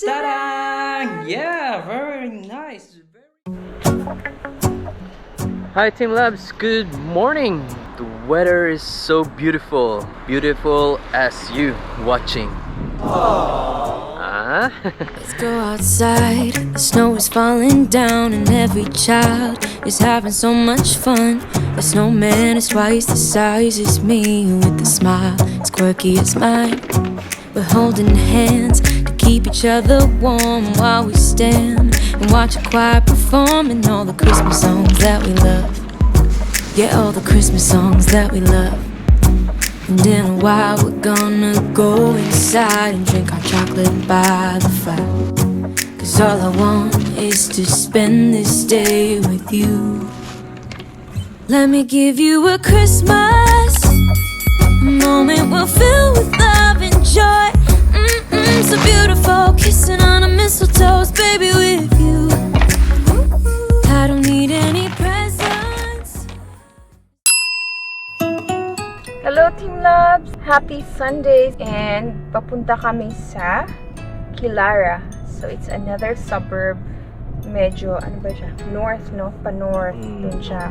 Ta-da! Yeah, very nice. Hi Team Labs, good morning. The weather is so beautiful. Beautiful as you watching. Let's go outside. The snow is falling down and every child is having so much fun. The snowman is twice the size as me, with a smile as quirky as mine. We're holding hands to keep each other warm while we stand and watch a choir performing all the Christmas songs that we love. Yeah, all the Christmas songs that we love. And in a while we're gonna go inside and drink our chocolate by the fire. Cause all I want is to spend this day with you. Let me give you a Christmas, a moment we'll fill with love and joy. So beautiful, kissing on a mistletoe, baby, with you. I don't need any presents. Hello Team Labs! Happy Sundays! And papunta kami sa Kilara. So it's another suburb. Medyo, ano ba siya? North, no? Pa-north. Dun siya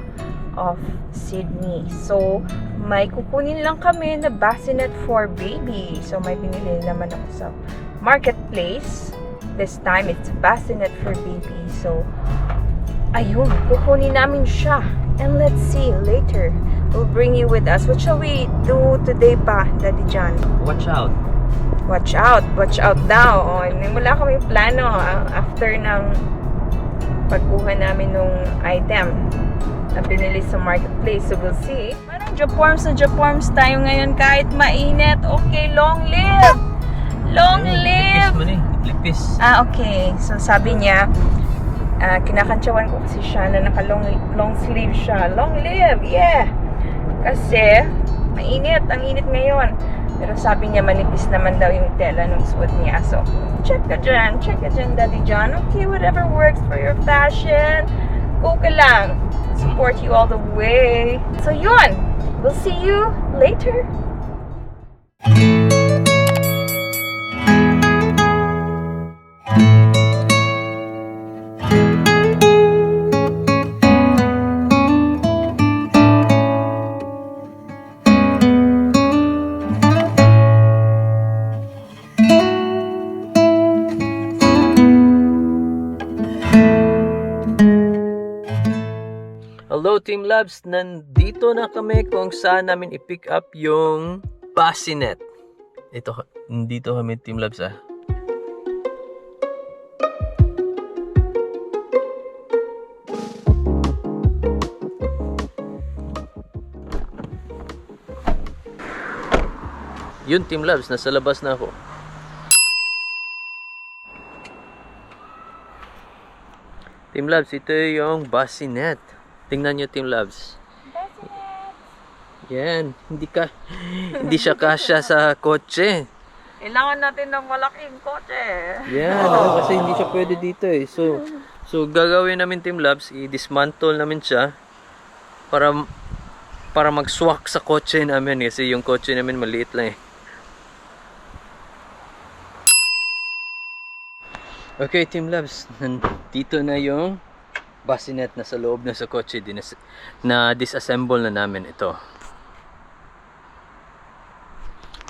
of Sydney. So, may kukunin lang kami na bassinet for baby. So, may binili naman ako sa marketplace. This time, it's bassinet for baby. So, ayun, kukunin namin siya. And let's see later. We'll bring you with us. What shall we do today pa, Daddy John? Watch out. Watch out. Watch out daw. O, wala kami plano after ng pagkuha namin nung item na binili sa marketplace. So, we'll see. Parang Japorms na Japorms tayo ngayon kahit mainit. Okay, long live! Long live! Lipis. Okay. So, sabi niya, kinakantsawan ko kasi siya na naka-long sleeve siya. Long live! Yeah! Kasi, mainit. Ang init ngayon. Pero sabi niya, manipis naman daw yung tela nung suot niya. So, check ka dyan, Daddy John. Okay, whatever works for your fashion. Go ka lang. Support you all the way. So, yun. We'll see you later. Hello Team Labs, nandito na kami kung saan namin i-pick up yung bassinet. Dito kami Team Labs Yun Team Labs, nasa labas na ako. Team Labs, ito yung bassinet. Tingnan nyo Team Labs. Yan, hindi siya kasya sa kotse. Kailangan natin ng malaking kotse. Yan, kasi hindi siya pwede dito eh. So gagawin namin Team Labs, i-dismantle namin siya para mag-swak sa kotse namin kasi yung kotse namin maliit lang eh. Okay Team Labs, nandito na yung bassinet na sa loob na sa kotse na disassemble na namin ito.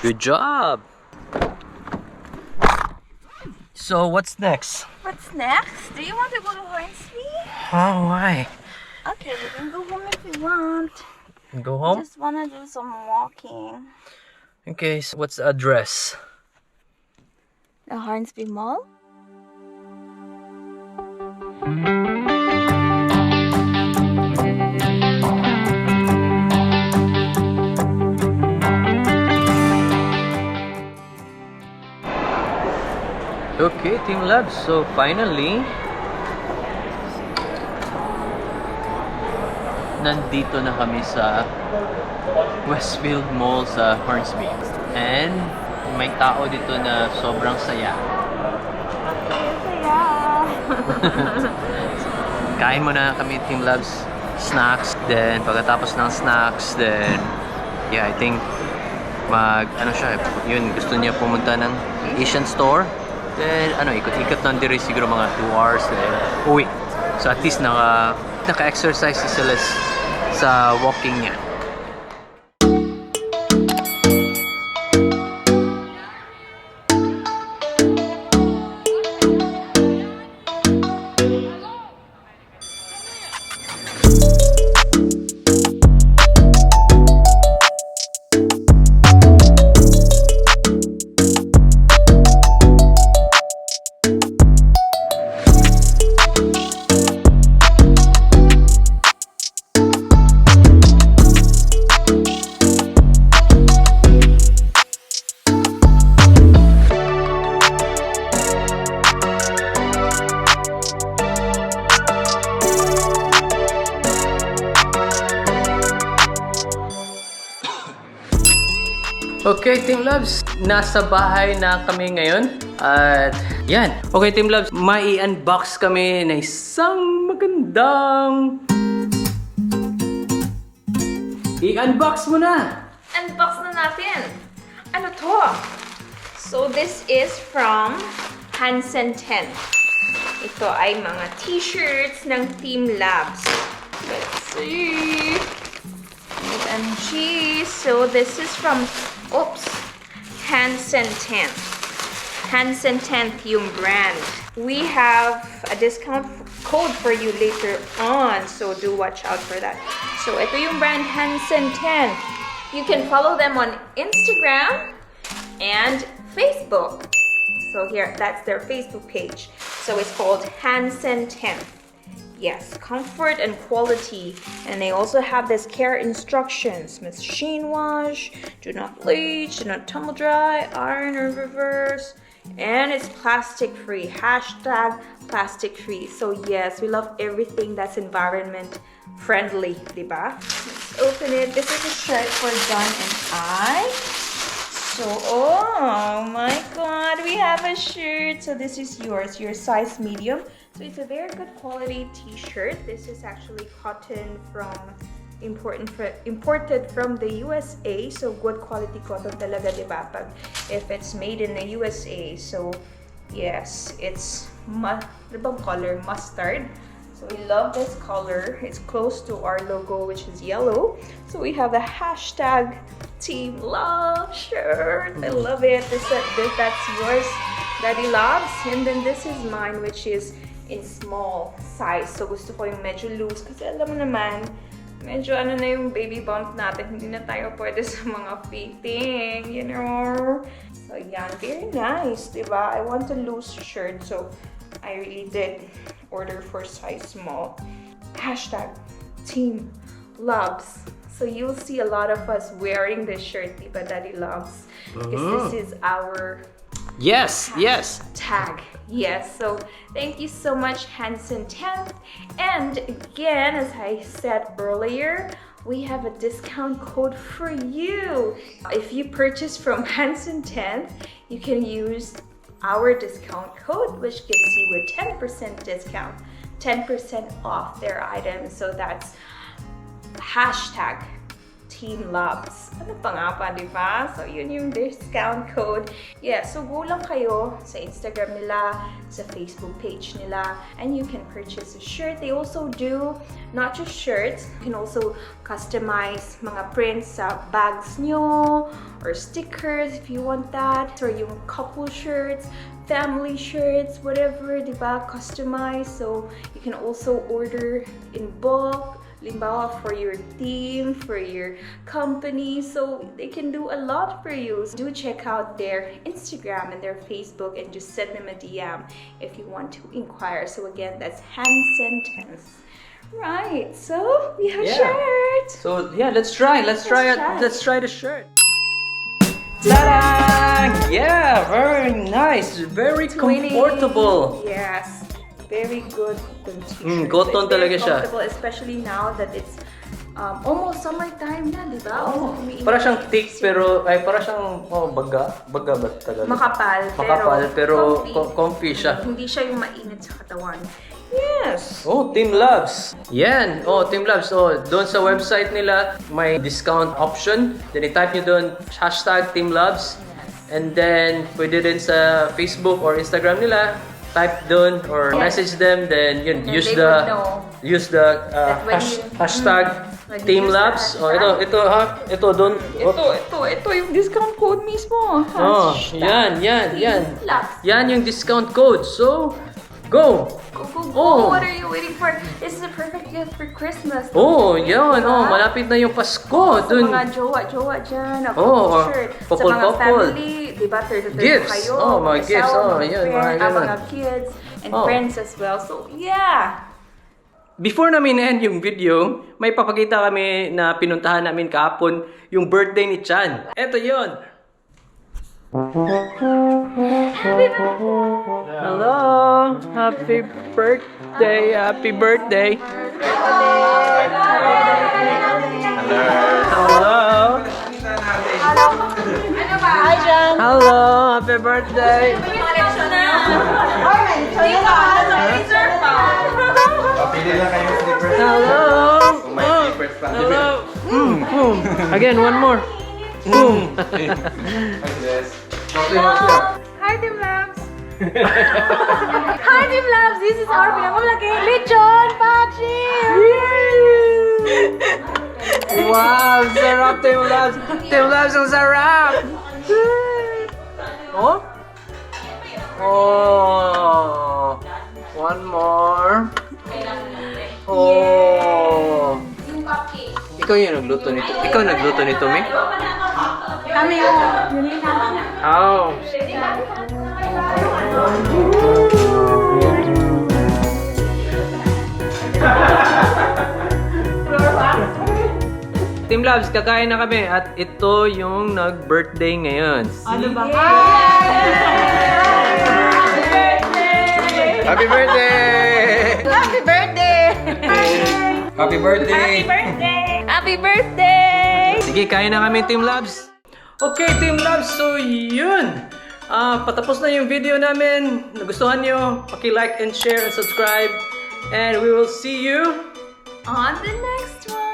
Good job! So what's next? What's next? Do you want to go to Hornsby? Oh, why? Okay, we can go home if you want. Go home? I just want to do some walking. Okay, so what's the address? The Hornsby Mall? Okay, Team Labs, so finally nandito na kami sa Westfield Mall sa Hornsby. And may tao dito na sobrang saya. Kain muna kami Team Labs, snacks, then pagkatapos ng snacks, then yeah, I think yun, gusto niya pumunta ng Asian store. Then, ikot-ikot lang diri siguro mga 2 hours. Then, uwi. So, at least naka-exercise sila sa walking niya. Okay, Team Loves, nasa bahay na kami ngayon. At yan. Okay, Team Loves, may unbox kami na isang magandang... I-unbox mo na! Unbox na natin! Ano to? So, this is from Hansen Tenth. Ito ay mga t-shirts ng Team Labs. Let's see. OMG. So, this is from... Oops. Hansen Tenth. Hansen Tenth yung brand. We have a discount code for you later on. So, do watch out for that. So, ito yung brand Hansen Tenth. You can follow them on Instagram and Facebook. So, here, that's their Facebook page. So, it's called Hansen Tenth. Yes, comfort and quality. And they also have this care instructions. Machine wash, do not bleach, do not tumble dry, iron or reverse. And it's plastic free. Hashtag plastic free. So yes, we love everything that's environment friendly, diba? Let's open it. This is a shirt for John and I. So, oh my god, we have a shirt. So this is yours, your size medium. So it's a very good quality t-shirt. This is actually cotton from imported from the USA. So good quality cotton talaga, diba? Pag if it's made in the USA. So yes, it's color mustard. So we love this color. It's close to our logo, which is yellow. So we have the hashtag Team Love shirt. I love it. That's yours, Daddy Loves. And then this is mine, which is in small size. So gusto ko yung medyo loose kasi alam mo naman, medyo ano na yung baby bump natin. Hindi na tayo pwede sa mga fitting, you know. So yan, very nice, diba? I want a loose shirt, so I really did order for size small. Hashtag Team Loves. So you'll see a lot of us wearing this shirt, diba, Daddy Loves? Because this is our tag. Yes, so thank you so much, Hansen Tenth. And again, as I said earlier, we have a discount code for you. If you purchase from Hansen Tenth, you can use our discount code, which gives you a 10% discount, 10% off their items. So that's hashtag Team Loves. Ano pa nga pa, diba? So, yun yung discount code. Yeah, so go lang kayo sa Instagram nila, sa Facebook page nila, and you can purchase a shirt. They also do not just shirts, you can also customize mga prints sa bags nyo, or stickers if you want that, or yung couple shirts, family shirts, whatever, diba? Customize. So, you can also order in bulk, limbawa for your team, for your company, so they can do a lot for you. So do check out their Instagram and their Facebook and just send them a DM if you want to inquire. So again, that's Hansen Tenth. Right, so we have a shirt. So yeah, let's try the shirt. Ta-da! Yeah, very nice, very comfortable. Yes. Very good cotton talaga siya. Especially now that it's almost summertime na, di ba? Oh, para siyang thick pero para siyang baga ba Tagalog? Makapal pero comfy siya. Hindi siya yung mainit sa katawan. Yes. Oh, Team Loves. Yan. Oh, Team Loves. Oh, doon sa website nila may discount option. Then i-type nyo doon hashtag Team Loves. And then, pwede rin sa Facebook or Instagram nila. Type dun or message them. Then, yun, And then use they the would know that when you- hashtag when you Team use the Labs. Oh, hashtag. ito dun. Ito yung discount code mismo. Oh, yan. Labs. Yan yung discount code. So, go! Go. Oh. What are you waiting for? This is a perfect gift for Christmas. Oh, yan. Diba? Oh, malapit na yung Pasko. Sa Dun. mga jowa dyan, a Oh, shirt. Sa couple. mga family, di ba, third Gifts. kayo. Oh, mga gifts. Oh, mga yan, mga friends, ganun. mga kids, and Oh. friends as well. So, yeah. Before namin end yung video, may papakita kami na pinuntahan namin kahapon yung birthday ni Chan. Eto yon. Hello! Happy birthday! Happy birthday! Hello! Hi, Jan. Hello! Happy birthday! Pili lang kayo slippers. Hello! Kung may slippers pa. Hello! Boom! Again, one more! Boom! Yes. Hi, Team Labs. Hi, Team Labs. This is our pinakamalaki lechon pachi. Wow! Sarap, Team Labs! Team Labs, ang sarap! Oh? Oh! One more. Oh! Ikaw yung nagluto nito. Ikaw nagluto nito, May? Kami yung Oh! Team Labs, kakain na kami at ito yung nag-birthday ngayon. ano ba? Happy birthday! Happy birthday! Happy birthday! Happy birthday! Sige, kain na kami, Team Labs. Okay, Team Labs, so yun. Patapos na yung video namin. Nagustuhan nyo, paki-like and share and subscribe. And we will see you On the next one!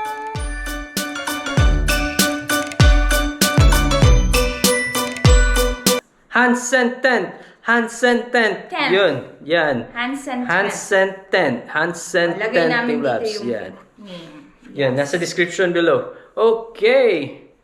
Hansen Tenth. Hansen Tenth. Tenth. Yun. Yan. Hansen Tenth. Hansen Tenth. Hansen Lagay Tenth, namin Team dito Labs. yung Yan. Yan. Nasa description below. Okay.